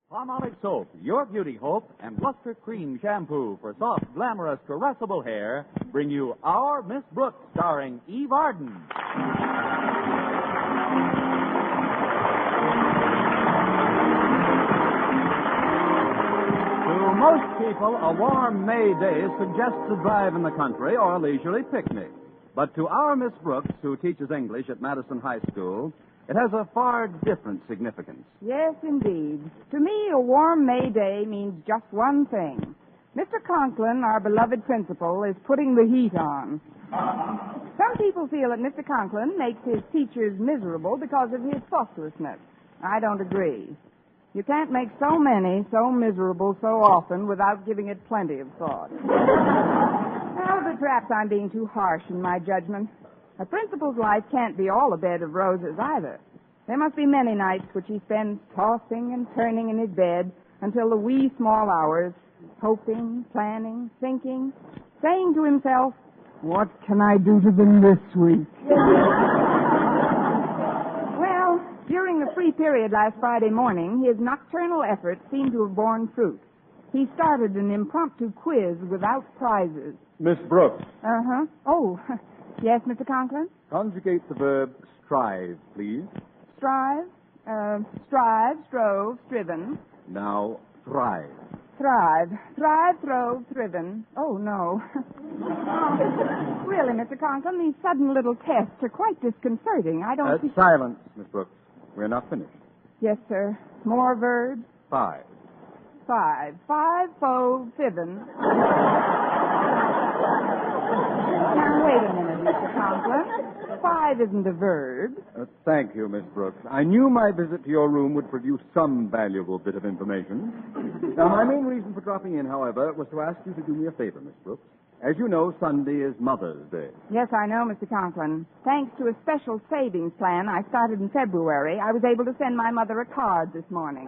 Palmolive Soap, your beauty hope, and Luster Cream Shampoo for soft, glamorous, caressable hair bring you Our Miss Brooks, starring Eve Arden. To most people, a warm May day suggests a drive in the country or a leisurely picnic. But to our Miss Brooks, who teaches English at Madison High School, it has a far different significance. Yes, indeed. To me, a warm May day means just one thing. Mr. Conklin, our beloved principal, is putting the heat on. Some people feel that Mr. Conklin makes his teachers miserable because of his thoughtlessness. I don't agree. You can't make so many so miserable so often without giving it plenty of thought. Well, but perhaps I'm being too harsh in my judgment. A principal's life can't be all a bed of roses either. There must be many nights which he spends tossing and turning in his bed until the wee small hours, hoping, planning, thinking, saying to himself, "What can I do to them this week?" Well, during the free period last Friday morning, his nocturnal efforts seemed to have borne fruit. He started an impromptu quiz without prizes. Miss Brooks. Uh-huh. Oh, yes, Mr. Conklin? Conjugate the verb strive, please. Strive, strove, striven. Now, thrive. Thrive, throve, thriven. Oh, no. Really, Mr. Conklin, these sudden little tests are quite disconcerting. I don't see... Silence, Miss Brooks. We're not finished. Yes, sir. More verbs? 5. Fove, fiven. Now, wait a minute, Mr. Conklin. 5 isn't a verb. Thank you, Miss Brooks. I knew my visit to your room would produce some valuable bit of information. Now, my main reason for dropping in, however, was to ask you to do me a favor, Miss Brooks. As you know, Sunday is Mother's Day. Yes, I know, Mr. Conklin. Thanks to a special savings plan I started in February, I was able to send my mother a card this morning.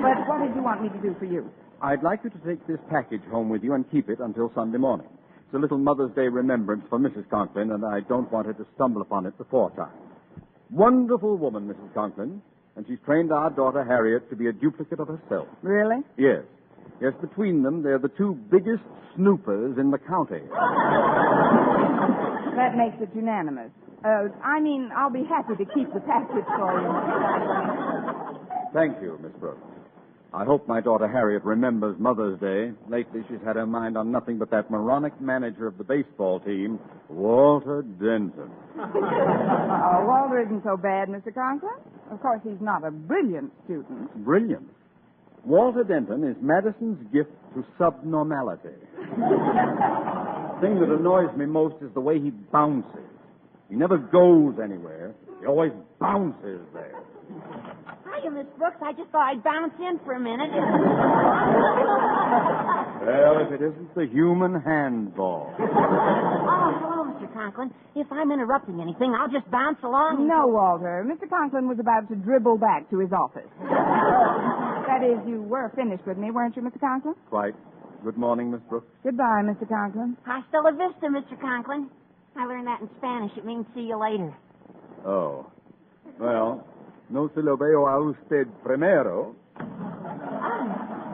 But what did you want me to do for you? I'd like you to take this package home with you and keep it until Sunday morning. It's a little Mother's Day remembrance for Mrs. Conklin, and I don't want her to stumble upon it before time. Wonderful woman, Mrs. Conklin, and she's trained our daughter Harriet to be a duplicate of herself. Really? Yes. Yes, between them, they're the 2 biggest snoopers in the county. That makes it unanimous. I'll be happy to keep the package for you. Thank you, Miss Brooks. I hope my daughter Harriet remembers Mother's Day. Lately, she's had her mind on nothing but that moronic manager of the baseball team, Walter Denton. Oh, Walter isn't so bad, Mr. Conklin. Of course, he's not a brilliant student. Brilliant? Walter Denton is Madison's gift to subnormality. The thing that annoys me most is the way he bounces. He never goes anywhere. He always bounces there. Hiya, Miss Brooks. I just thought I'd bounce in for a minute. Well, if it isn't the human handball. Oh, hello, Mr. Conklin. If I'm interrupting anything, I'll just bounce along. No, Walter. Mr. Conklin was about to dribble back to his office. That is, you were finished with me, weren't you, Mr. Conklin? Quite. Good morning, Miss Brooks. Goodbye, Mr. Conklin. Hasta la vista, Mr. Conklin. I learned that in Spanish. It means see you later. Oh. Well, no se lo veo a usted primero.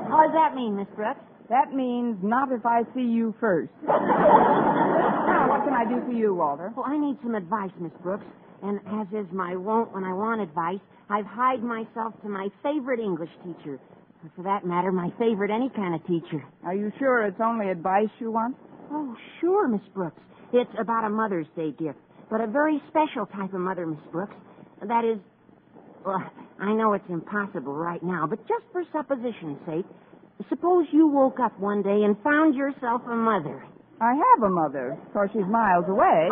What does that mean, Miss Brooks? That means not if I see you first. Now, what can I do for you, Walter? Well, I need some advice, Miss Brooks. And as is my wont when I want advice, I've hied myself to my favorite English teacher. Or for that matter, my favorite any kind of teacher. Are you sure it's only advice you want? Oh, sure, Miss Brooks. It's about a Mother's Day gift, but a very special type of mother, Miss Brooks. That is, well, I know it's impossible right now, but just for supposition's sake, suppose you woke up one day and found yourself a mother. I have a mother. Of course, she's miles away.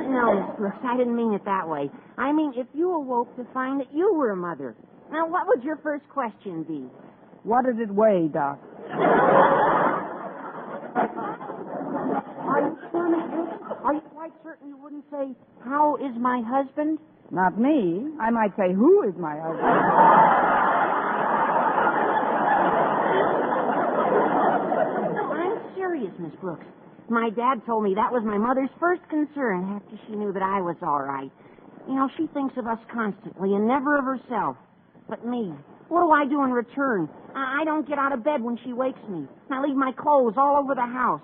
No, Miss Brooks, I didn't mean it that way. I mean, if you awoke to find that you were a mother. Now, what would your first question be? What did it weigh, Doc? Are you sure, Miss Brooks? Are you quite certain you wouldn't say, how is my husband? Not me. I might say, who is my husband? I'm serious, Miss Brooks. My dad told me that was my mother's first concern after she knew that I was all right. You know, she thinks of us constantly and never of herself. But me, what do I do in return? I don't get out of bed when she wakes me. I leave my clothes all over the house.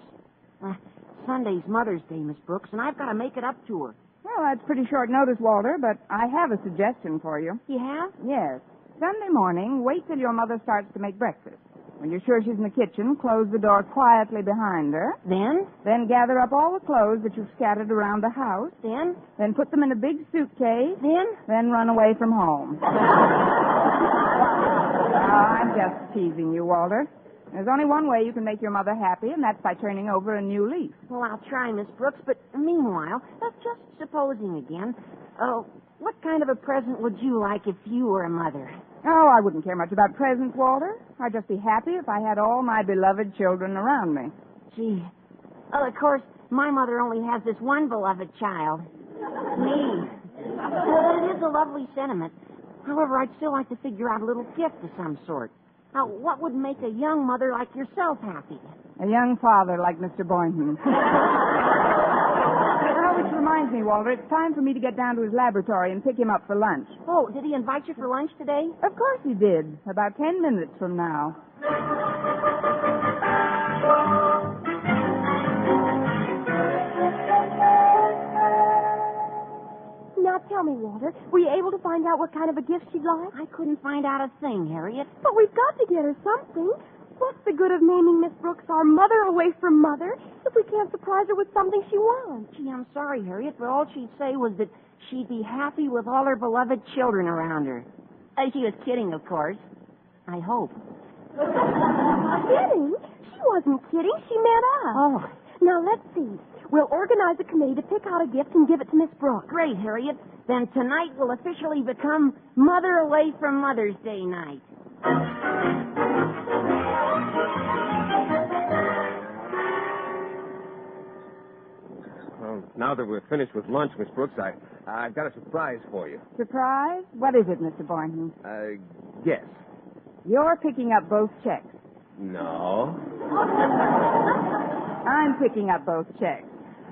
Sunday's Mother's Day, Miss Brooks, and I've got to make it up to her. Well, that's pretty short notice, Walter, but I have a suggestion for you. You have? Yes. Sunday morning, wait till your mother starts to make breakfast. When you're sure she's in the kitchen, close the door quietly behind her. Then? Then gather up all the clothes that you've scattered around the house. Then? Then put them in a big suitcase. Then? Then run away from home. I'm just teasing you, Walter. There's only one way you can make your mother happy, and that's by turning over a new leaf. Well, I'll try, Miss Brooks, but meanwhile, just supposing again, what kind of a present would you like if you were a mother? Oh, I wouldn't care much about presents, Walter. I'd just be happy if I had all my beloved children around me. Gee. Well, of course, my mother only has this one beloved child. Me. It is a lovely sentiment. However, I'd still like to figure out a little gift of some sort. Now, what would make a young mother like yourself happy? A young father like Mr. Boynton. Oh, which reminds me, Walter, it's time for me to get down to his laboratory and pick him up for lunch. Oh, did he invite you for lunch today? Of course he did. About 10 minutes from now. Now tell me, Walter, were you able to find out what kind of a gift she'd like? I couldn't find out a thing, Harriet. But we've got to get her something. What's the good of naming Miss Brooks our mother away from mother if we can't surprise her with something she wants? Gee, I'm sorry, Harriet, but all she'd say was that she'd be happy with all her beloved children around her. She was kidding, of course. I hope. Kidding? She wasn't kidding. She meant us. Oh. Now, let's see. We'll organize a committee to pick out a gift and give it to Miss Brooks. Great, Harriet. Then tonight will officially become Mother Away from Mother's Day night. Well, now that we're finished with lunch, Miss Brooks, I've got a surprise for you. Surprise? What is it, Mr. Boynton? Guess. You're picking up both checks. No. I'm picking up both checks.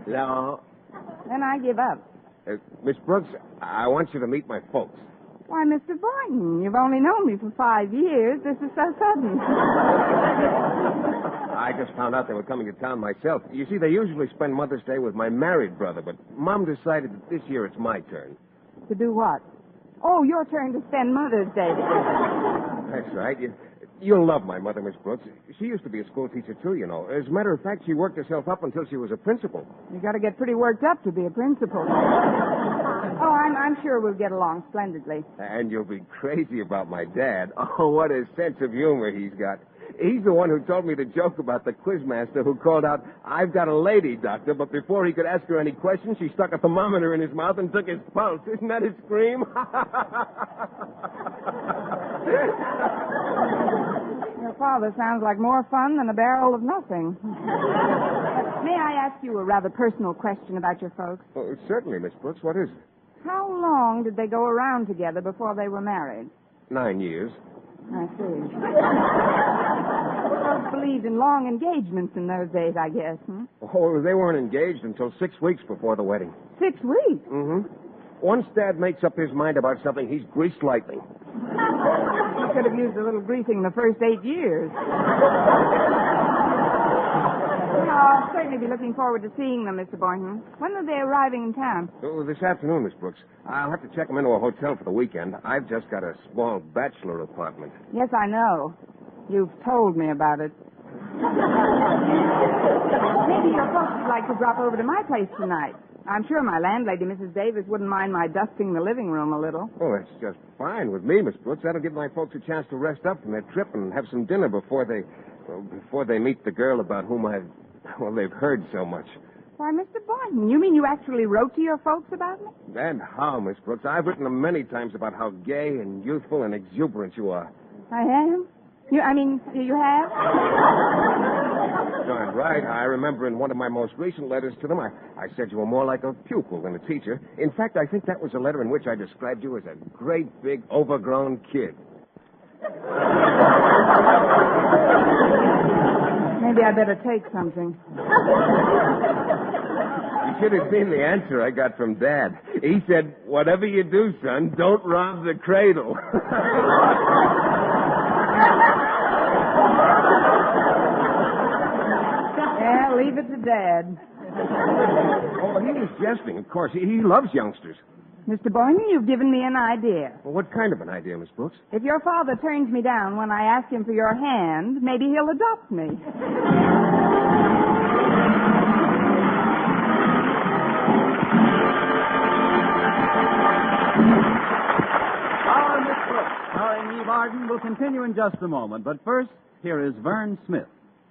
No. Then I give up. Miss Brooks, I want you to meet my folks. Why, Mr. Boynton, you've only known me for 5 years. This is so sudden. I just found out they were coming to town myself. You see, they usually spend Mother's Day with my married brother, but Mom decided that this year it's my turn. To do what? Oh, your turn to spend Mother's Day together. That's right. You'll love my mother, Miss Brooks. She used to be a school teacher, too, you know. As a matter of fact, she worked herself up until she was a principal. You got to get pretty worked up to be a principal. Oh, I'm sure we'll get along splendidly. And you'll be crazy about my dad. Oh, what a sense of humor he's got. He's the one who told me the joke about the quizmaster who called out, "I've got a lady, doctor," but before he could ask her any questions, she stuck a thermometer in his mouth and took his pulse. Isn't that a scream? Your father sounds like more fun than a barrel of nothing. May I ask you a rather personal question about your folks? Oh, certainly, Miss Brooks. What is it? How long did they go around together before they were married? 9 years. I see. Folks believed in long engagements in those days, I guess, Oh, they weren't engaged until 6 weeks before the wedding. 6 weeks? Mm-hmm. Once Dad makes up his mind about something, he's greased lightning. You could have used a little greasing the first 8 years. I'll certainly be looking forward to seeing them, Mr. Boynton. When are they arriving in town? Oh, this afternoon, Miss Brooks. I'll have to check them into a hotel for the weekend. I've just got a small bachelor apartment. Yes, I know. You've told me about it. Maybe your folks would like to drop over to my place tonight. I'm sure my landlady, Mrs. Davis, wouldn't mind my dusting the living room a little. Oh, that's just fine with me, Miss Brooks. That'll give my folks a chance to rest up from their trip and have some dinner before they meet the girl about whom they've heard so much. Why, Mr. Boynton, you mean you actually wrote to your folks about me? And how, Miss Brooks? I've written them many times about how gay and youthful and exuberant you are. I am? You have? Darn right. I remember in one of my most recent letters to them, I said you were more like a pupil than a teacher. In fact, I think that was a letter in which I described you as a great, big, overgrown kid. Maybe I better take something. You should have seen the answer I got from Dad. He said, whatever you do, son, don't rob the cradle. Yeah, leave it to Dad. Oh, he was jesting, of course. He loves youngsters. Mr. Boynton, you've given me an idea. Well, what kind of an idea, Miss Brooks? If your father turns me down when I ask him for your hand, maybe he'll adopt me. Our Miss Brooks, starring Eve Arden, will continue in just a moment. But first, here is Vern Smith.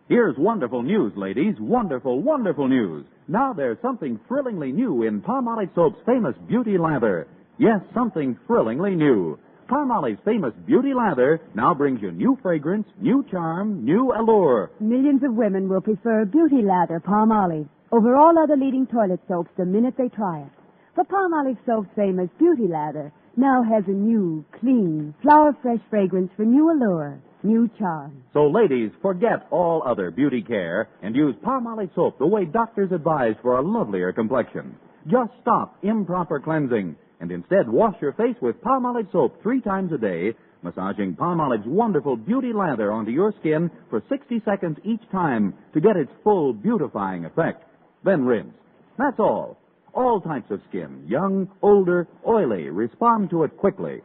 Here's wonderful news, ladies. Wonderful, wonderful news. Now there's something thrillingly new in Palmolive Soap's famous Beauty Lather. Yes, something thrillingly new. Palmolive's famous Beauty Lather now brings you new fragrance, new charm, new allure. Millions of women will prefer Beauty Lather Palmolive over all other leading toilet soaps the minute they try it. For Palmolive Soap's famous Beauty Lather now has a new, clean, flower-fresh fragrance for new allure, new charm. So, ladies, forget all other beauty care and use Palmolive Soap the way doctors advise for a lovelier complexion. Just stop improper cleansing and instead wash your face with Palmolive Soap 3 times a day, massaging Palmolive's wonderful Beauty Lather onto your skin for 60 seconds each time to get its full beautifying effect. Then rinse. That's all. All types of skin, young, older, oily, respond to it quickly.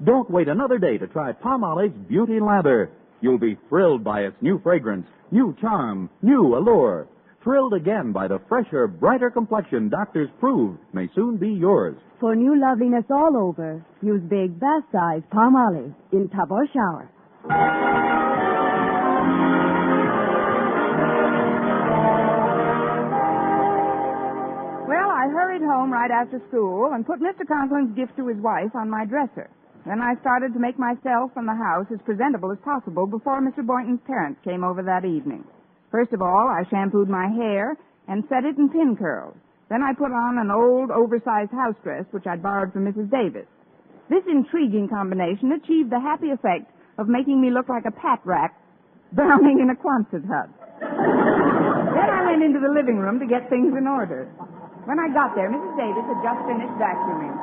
Don't wait another day to try Palmolive's Beauty Lather. You'll be thrilled by its new fragrance, new charm, new allure. Thrilled again by the fresher, brighter complexion doctors prove may soon be yours. For new loveliness all over, use big bath-size Palmolive in tub or shower. Well, I hurried home right after school and put Mr. Conklin's gift to his wife on my dresser. Then I started to make myself and the house as presentable as possible before Mr. Boynton's parents came over that evening. First of all, I shampooed my hair and set it in pin curls. Then I put on an old, oversized house dress, which I'd borrowed from Mrs. Davis. This intriguing combination achieved the happy effect of making me look like a pat rat drowning in a Quonset hut. Then I went into the living room to get things in order. When I got there, Mrs. Davis had just finished vacuuming.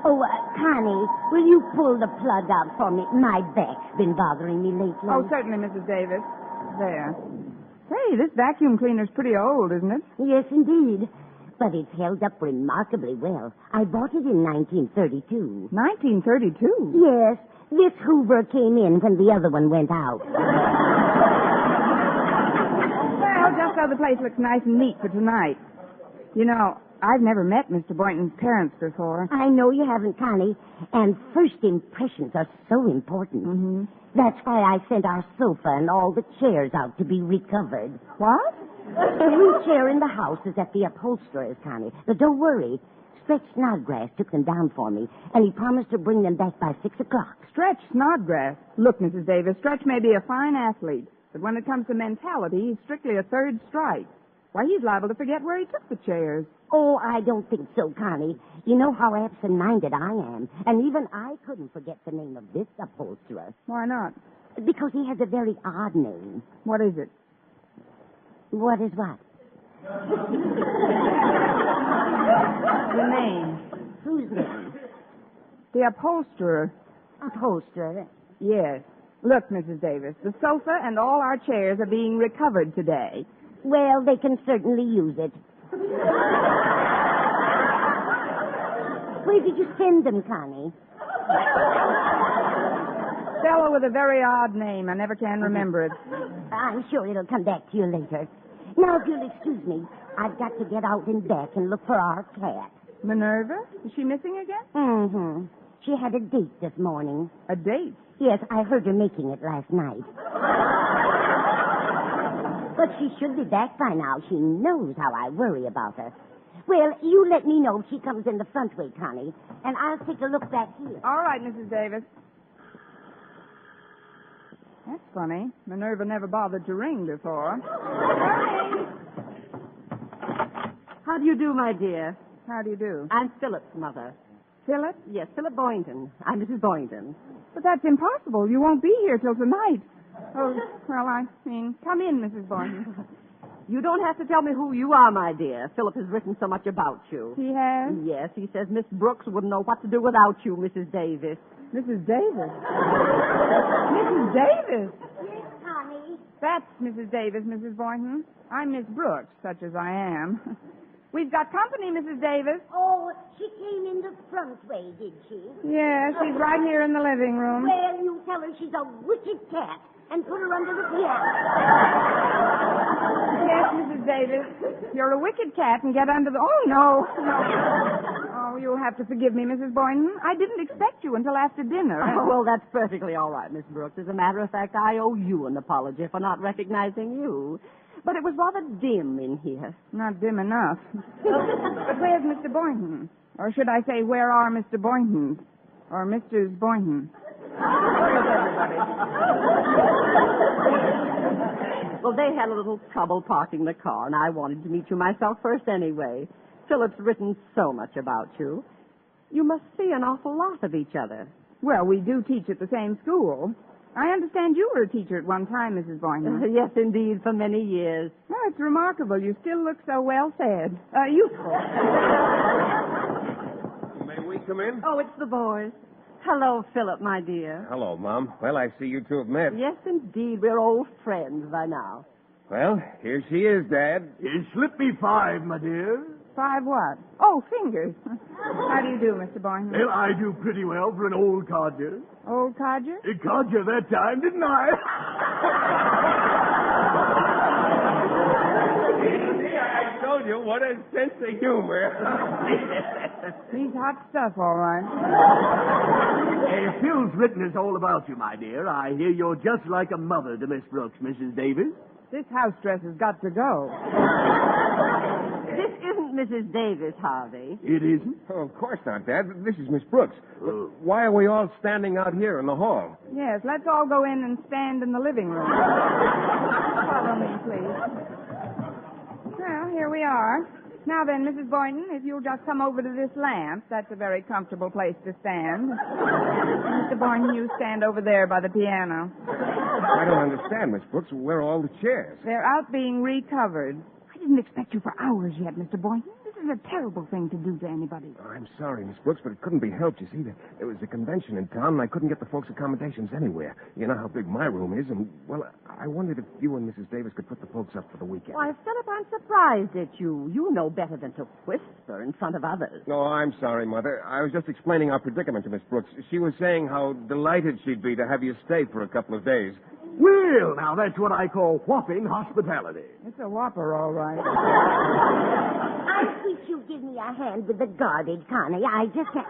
Oh, Connie, will you pull the plug out for me? My back's been bothering me lately. Oh, certainly, Mrs. Davis. There. Say, this vacuum cleaner's pretty old, isn't it? Yes, indeed. But it's held up remarkably well. I bought it in 1932. 1932? Yes. This Hoover came in when the other one went out. Well, just so the place looks nice and neat for tonight. You know, I've never met Mr. Boynton's parents before. I know you haven't, Connie. And first impressions are so important. Mm-hmm. That's why I sent our sofa and all the chairs out to be recovered. What? Every chair in the house is at the upholsterer's, Connie. But don't worry. Stretch Snodgrass took them down for me, and he promised to bring them back by 6 o'clock. Stretch Snodgrass? Look, Mrs. Davis, Stretch may be a fine athlete, but when it comes to mentality, he's strictly a third strike. Why, he's liable to forget where he took the chairs. Oh, I don't think so, Connie. You know how absent-minded I am, and even I couldn't forget the name of this upholsterer. Why not? Because he has a very odd name. What is it? What is what? The name. Whose name? The upholsterer. Upholsterer? Yes. Look, Mrs. Davis, the sofa and all our chairs are being recovered today. Well, they can certainly use it. Where did you send them, Connie? Fellow with a very odd name. I never can remember it. I'm sure it'll come back to you later. Now, if you'll excuse me, I've got to get out and back and look for our cat. Minerva? Is she missing again? Mm-hmm. She had a date this morning. A date? Yes, I heard her making it last night. But she should be back by now. She knows how I worry about her. Well, you let me know if she comes in the front way, Connie, and I'll take a look back here. All right, Mrs. Davis. That's funny. Minerva never bothered to ring before. How do you do, my dear? How do you do? I'm Philip's mother. Philip? Yes, Philip Boynton. I'm Mrs. Boynton. But that's impossible. You won't be here till tonight. Oh, well, I mean, come in, Mrs. Boynton. You don't have to tell me who you are, my dear. Philip has written so much about you. He has? Yes, he says Miss Brooks wouldn't know what to do without you, Mrs. Davis. Mrs. Davis. Mrs. Davis. Yes, honey. That's Mrs. Davis, Mrs. Boynton. I'm Miss Brooks, such as I am. We've got company, Mrs. Davis. Oh, she came in the front way, did she? Yes, she's right here in the living room. Well, you tell her she's a wicked cat and put her under the piano. Yes, Mrs. Davis. You're a wicked cat and get under the... Oh, no. Oh, you'll have to forgive me, Mrs. Boynton. I didn't expect you until after dinner. Oh, well, that's perfectly all right, Miss Brooks. As a matter of fact, I owe you an apology for not recognizing you. But it was rather dim in here. Not dim enough. But where's Mr. Boynton? Or should I say, where are Mr. Boynton? Or Mrs. Boynton? Where's everybody? Well, they had a little trouble parking the car, and I wanted to meet you myself first anyway. Philip's written so much about you. You must see an awful lot of each other. Well, we do teach at the same school. I understand you were a teacher at one time, Mrs. Boynton. Yes, indeed, for many years. Well, it's remarkable. You still look so well fed. Youthful. May we come in? Oh, it's the boys. Hello, Philip, my dear. Hello, Mom. Well, I see you two have met. Yes, indeed. We're old friends by now. Well, here she is, Dad. Slip me 5, my dear. 5 what? Oh, fingers. How do you do, Mr. Boynton? Well, I do pretty well for an old codger. Old codger? Codger that time, didn't I? I told you, what a sense of humor. He's hot stuff, all right. Phil's written us all about you, my dear. I hear you're just like a mother to Miss Brooks, Mrs. Davis. This house dress has got to go. This isn't Mrs. Davis, Harvey. It isn't? Oh, of course not, Dad. This is Miss Brooks. Why are we all standing out here in the hall? Yes, let's all go in and stand in the living room. Follow me, please. Well, here we are. Now then, Mrs. Boynton, if you'll just come over to this lamp, that's a very comfortable place to stand. Mr. Boynton, you stand over there by the piano. I don't understand, Miss Brooks. Where are all the chairs? They're out being recovered. I didn't expect you for hours yet, Mr. Boynton. This is a terrible thing to do to anybody. Oh, I'm sorry, Miss Brooks, but it couldn't be helped. You see, there was a convention in town, and I couldn't get the folks' accommodations anywhere. You know how big my room is, and, well, I wondered if you and Mrs. Davis could put the folks up for the weekend. Why, Philip, I'm surprised at you. You know better than to whisper in front of others. No, I'm sorry, Mother. I was just explaining our predicament to Miss Brooks. She was saying how delighted she'd be to have you stay for a couple of days. Well, now, that's what I call whopping hospitality. It's a whopper, all right. I wish you'd give me a hand with the garbage, Connie. I just can't...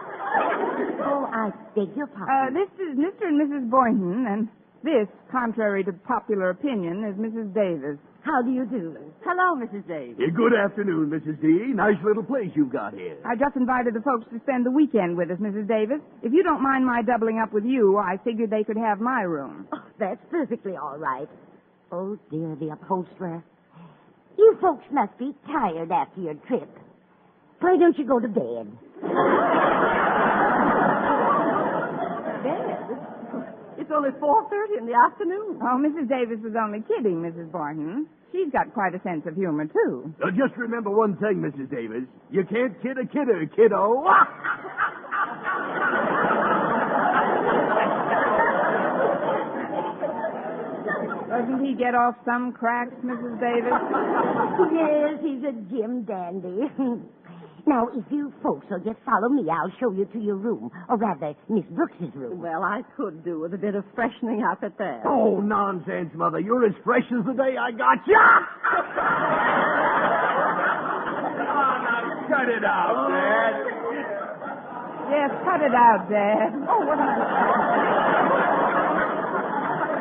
Oh, I beg your pardon. This is Mr. and Mrs. Boynton, and this, contrary to popular opinion, is Mrs. Davis. How do you do? Hello, Mrs. Davis. Good afternoon, Mrs. D. Nice little place you've got here. I just invited the folks to spend the weekend with us, Mrs. Davis. If you don't mind my doubling up with you, I figured they could have my room. Oh, that's perfectly all right. Oh, dear, the upholsterer. You folks must be tired after your trip. Why don't you go to bed? Bed? It's only 4:30 in the afternoon. Oh, Mrs. Davis was only kidding, Mrs. Boynton. She's got quite a sense of humor, too. Just remember one thing, Mrs. Davis. You can't kid a kidder, kiddo. Doesn't he get off some cracks, Mrs. Davis? Yes, he's a Jim dandy. Now, if you folks will just follow me, I'll show you to your room. Or rather, Miss Brooks's room. Well, I could do with a bit of freshening up at that. Oh, nonsense, Mother. You're as fresh as the day I got you. Now, cut it out, Dad. Yes, cut it out, Dad. Oh, what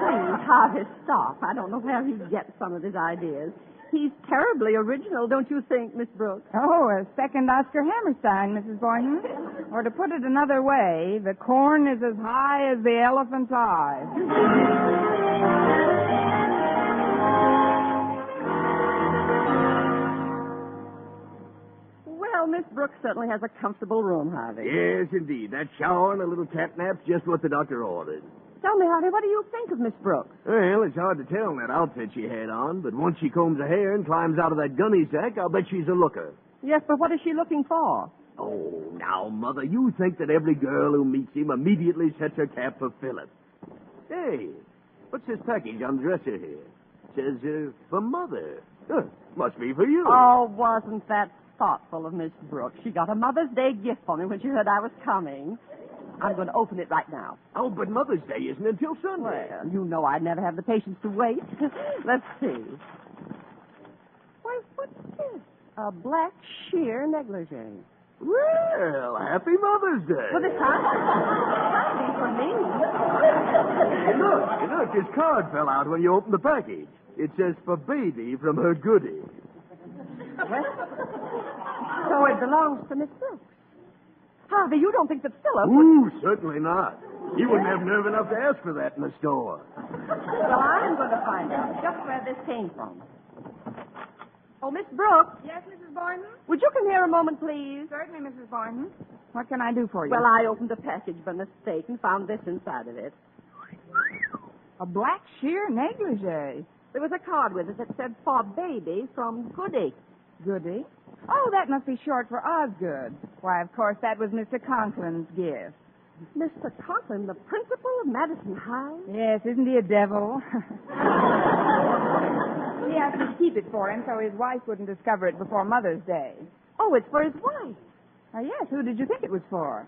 Please, Harvey, stop. I don't know where he gets some of his ideas. He's terribly original, don't you think, Miss Brooks? Oh, a second Oscar Hammerstein, Mrs. Boynton. Or to put it another way, the corn is as high as the elephant's eye. Well, Miss Brooks certainly has a comfortable room, Harvey. Yes, indeed. That shower and a little cat nap's just what the doctor ordered. Tell me, honey, what do you think of Miss Brooks? Well, it's hard to tell in that outfit she had on, but once she combs her hair and climbs out of that gunny sack, I'll bet she's a looker. Yes, but what is she looking for? Oh, now, Mother, you think that every girl who meets him immediately sets her cap for Philip. Hey, what's this package on the dresser here? It says, for Mother. Huh, must be for you. Oh, wasn't that thoughtful of Miss Brooks? She got a Mother's Day gift for me when she heard I was coming. I'm going to open it right now. Oh, but Mother's Day isn't until Sunday. Well, you know I'd never have the patience to wait. Let's see. Why, what's this? A black sheer negligee. Well, happy Mother's Day. Well, this time be for me. Hey, look, this card fell out when you opened the package. It says for baby from her goodie. So it belongs to Miss Brooks. Harvey, you don't think that Philip would... Ooh, certainly not. He wouldn't have nerve enough to ask for that in the store. Well, I'm going to find out just where this came from. Oh, Miss Brooks. Yes, Mrs. Boynton? Would you come here a moment, please? Certainly, Mrs. Boynton. What can I do for you? Well, I opened a package by mistake and found this inside of it. A black sheer negligee. There was a card with it that said, for baby from Goody. Goody. Oh, that must be short for Osgood. Why, of course, that was Mr. Conklin's gift. Mr. Conklin, the principal of Madison High? Yes, isn't he a devil? He asked me to keep it for him so his wife wouldn't discover it before Mother's Day. Oh, it's for his wife. Oh, yes, who did you think it was for?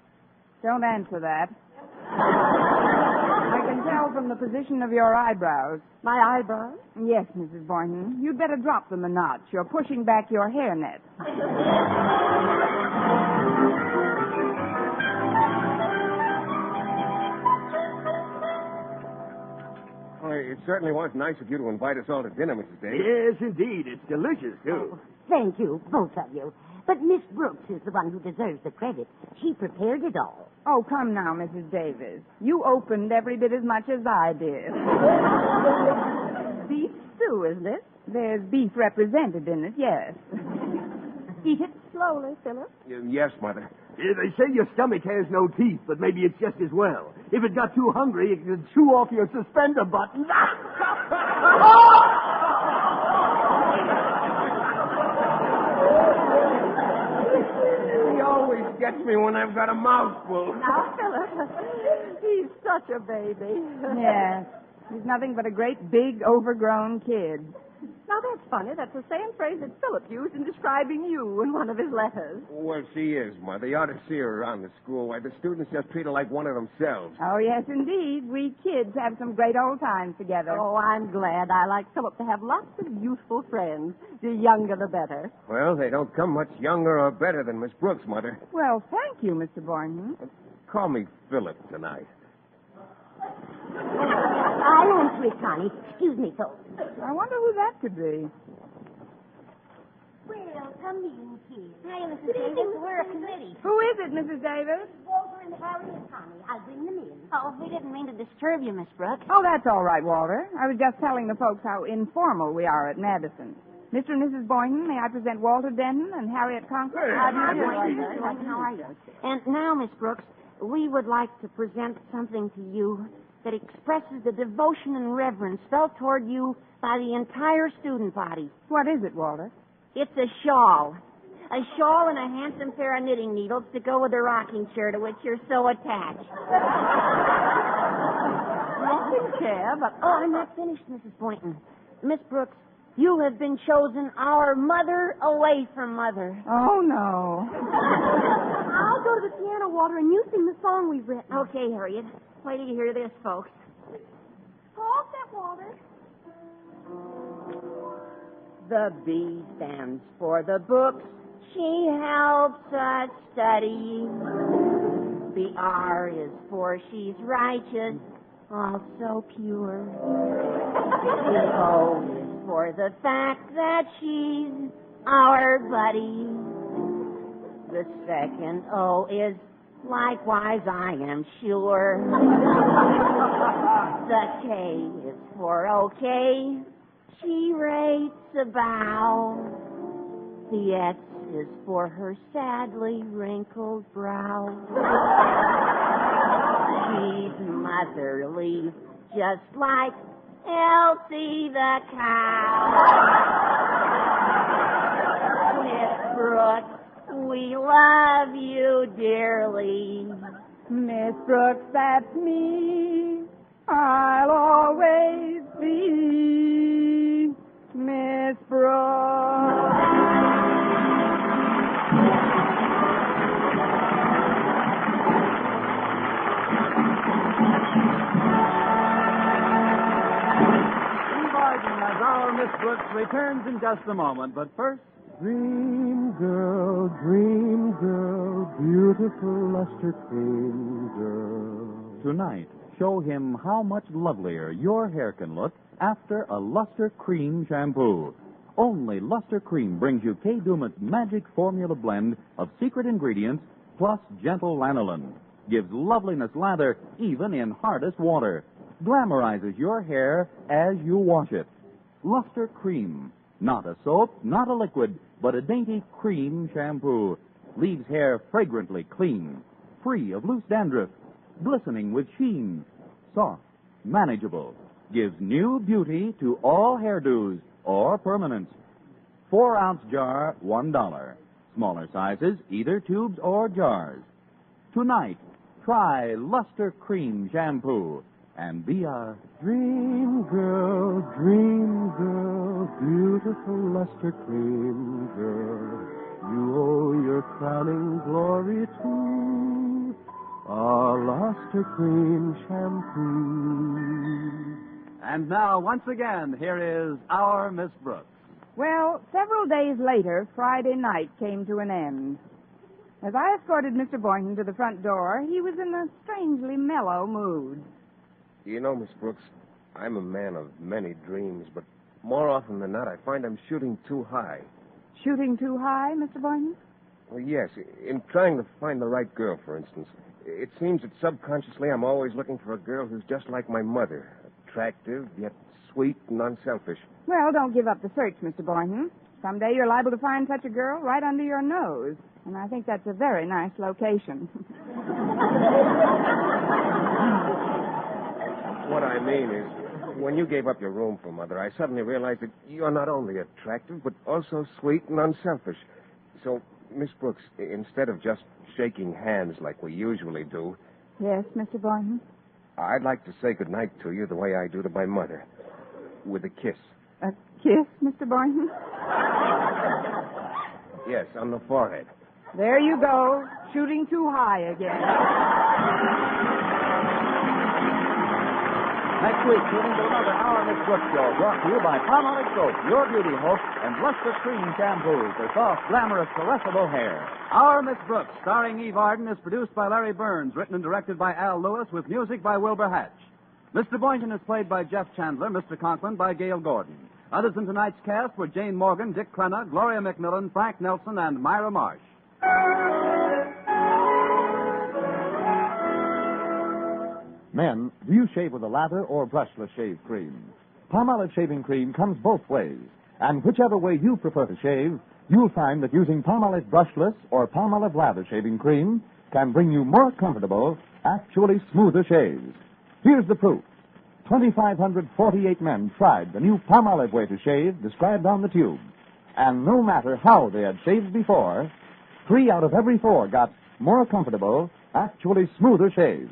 Don't answer that. I can tell from the position of your eyebrows. My eyebrows? Yes, Mrs. Boynton. You'd better drop them a notch. You're pushing back your hairnet. Well, it certainly was nice of you to invite us all to dinner, Mrs. Davis. Yes, indeed. It's delicious, too. Thank you, both of you. But Miss Brooks is the one who deserves the credit. She prepared it all. Oh, come now, Mrs. Davis. You opened every bit as much as I did. Beef stew, isn't it? There's beef represented in it, yes. Eat it slowly, Philip. Yes, Mother. Yeah, they say your stomach has no teeth, but maybe it's just as well. If it got too hungry, it could chew off your suspender buttons. He always gets me when I've got a mouthful. Now, Philip, he's such a baby. Yes. He's nothing but a great, big, overgrown kid. Now, that's funny. That's the same phrase that Philip used in describing you in one of his letters. Well, she is, Mother. You ought to see her around the school. Why, the students just treat her like one of themselves. Oh, yes, indeed. We kids have some great old times together. Oh, I'm glad. I like Philip to have lots of youthful friends. The younger, the better. Well, they don't come much younger or better than Miss Brooks, Mother. Well, thank you, Mr. Boynton. Call me Philip tonight. I'll answer it, Connie. Excuse me, folks. I wonder who that could be. Well, come in, kids. Hi, Mrs. Davis. We're a committee. Who is it, Mrs. Davis? Walter and Harry and Connie. I'll bring them in. Oh, we didn't mean to disturb you, Miss Brooks. Oh, that's all right, Walter. I was just telling the folks how informal we are at Madison. Mr. and Mrs. Boynton, may I present Walter Denton and Harriet Conklin? How are you? And now, Miss Brooks, we would like to present something to you that expresses the devotion and reverence felt toward you by the entire student body. What is it, Walter? It's a shawl. A shawl and a handsome pair of knitting needles to go with the rocking chair to which you're so attached. Rocking chair, but... Oh, I'm not finished, Mrs. Boynton. Miss Brooks, you have been chosen our mother away from mother. Oh, no. I'll go to the piano, Walter, and you sing the song we've written. Okay, Harriet. Wait till you hear this, folks. Pause that, Walter. The B stands for the books she helps us study. The R is for she's righteous, also pure. The O is for the fact that she's our buddy. The second O is likewise, I am sure. The K is for okay. She rates a bow. The S is for her sadly wrinkled brow. She's my motherly, just like Elsie the cow. Miss Brooks, we love you dearly. Miss Brooks, that's me. I'll always be Miss Brooks. As our Miss Brooks returns in just a moment, but first... Dream girl, beautiful luster cream girl. Tonight, show him how much lovelier your hair can look after a Luster Cream shampoo. Only Luster Cream brings you Kay Daumit's magic formula blend of secret ingredients plus gentle lanolin. Gives loveliness lather even in hardest water. Glamorizes your hair as you wash it. Luster Cream. Not a soap, not a liquid, but a dainty cream shampoo. Leaves hair fragrantly clean, free of loose dandruff, glistening with sheen, soft, manageable. Gives new beauty to all hairdos or permanents. 4-ounce jar, $1. Smaller sizes, either tubes or jars. Tonight, try Luster Cream shampoo and be a dream girl, beautiful luster cream girl. You owe your crowning glory to a luster cream shampoo. And now, once again, here is our Miss Brooks. Well, several days later, Friday night came to an end. As I escorted Mr. Boynton to the front door, he was in a strangely mellow mood. You know, Miss Brooks, I'm a man of many dreams, but more often than not, I find I'm shooting too high. Shooting too high, Mr. Boynton? Well, yes. In trying to find the right girl, for instance, it seems that subconsciously I'm always looking for a girl who's just like my mother. Attractive, yet sweet and unselfish. Well, don't give up the search, Mr. Boynton. Someday you're liable to find such a girl right under your nose. And I think that's a very nice location. What I mean is, when you gave up your room for Mother, I suddenly realized that you're not only attractive, but also sweet and unselfish. So, Miss Brooks, instead of just shaking hands like we usually do... Yes, Mr. Boynton? I'd like to say goodnight to you the way I do to my mother. With a kiss. A kiss, Mr. Boynton? Yes, on the forehead. There you go, shooting too high again. Next week, tune into another Our Miss Brooks show brought to you by Palmolive Soap, your beauty hope, and Luster Cream Shampoo for soft, glamorous, caressable hair. Our Miss Brooks, starring Eve Arden, is produced by Larry Burns, written and directed by Al Lewis, with music by Wilbur Hatch. Mr. Boynton is played by Jeff Chandler, Mr. Conklin by Gail Gordon. Others in tonight's cast were Jane Morgan, Dick Crenna, Gloria McMillan, Frank Nelson, and Myra Marsh. Men, do you shave with a lather or brushless shave cream? Palmolive shaving cream comes both ways, and whichever way you prefer to shave, you'll find that using Palmolive brushless or Palmolive lather shaving cream can bring you more comfortable, actually smoother shaves. Here's the proof. 2,548 men tried the new Palmolive way to shave described on the tube, and no matter how they had shaved before, 3 out of every 4 got more comfortable, actually smoother shaves.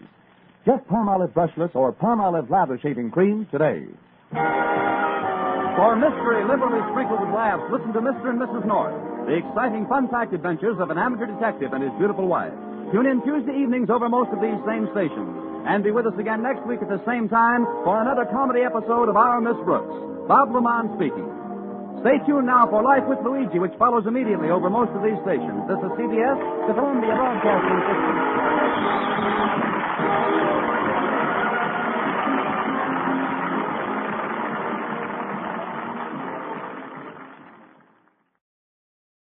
Get Palmolive brushless or Palmolive lather shaving cream today. For mystery liberally sprinkled with laughs, listen to Mr. and Mrs. North, the exciting fun-packed adventures of an amateur detective and his beautiful wife. Tune in Tuesday evenings over most of these same stations. And be with us again next week at the same time for another comedy episode of Our Miss Brooks. Bob Lamont speaking. Stay tuned now for Life with Luigi, which follows immediately over most of these stations. This is CBS, the Columbia Broadcasting System.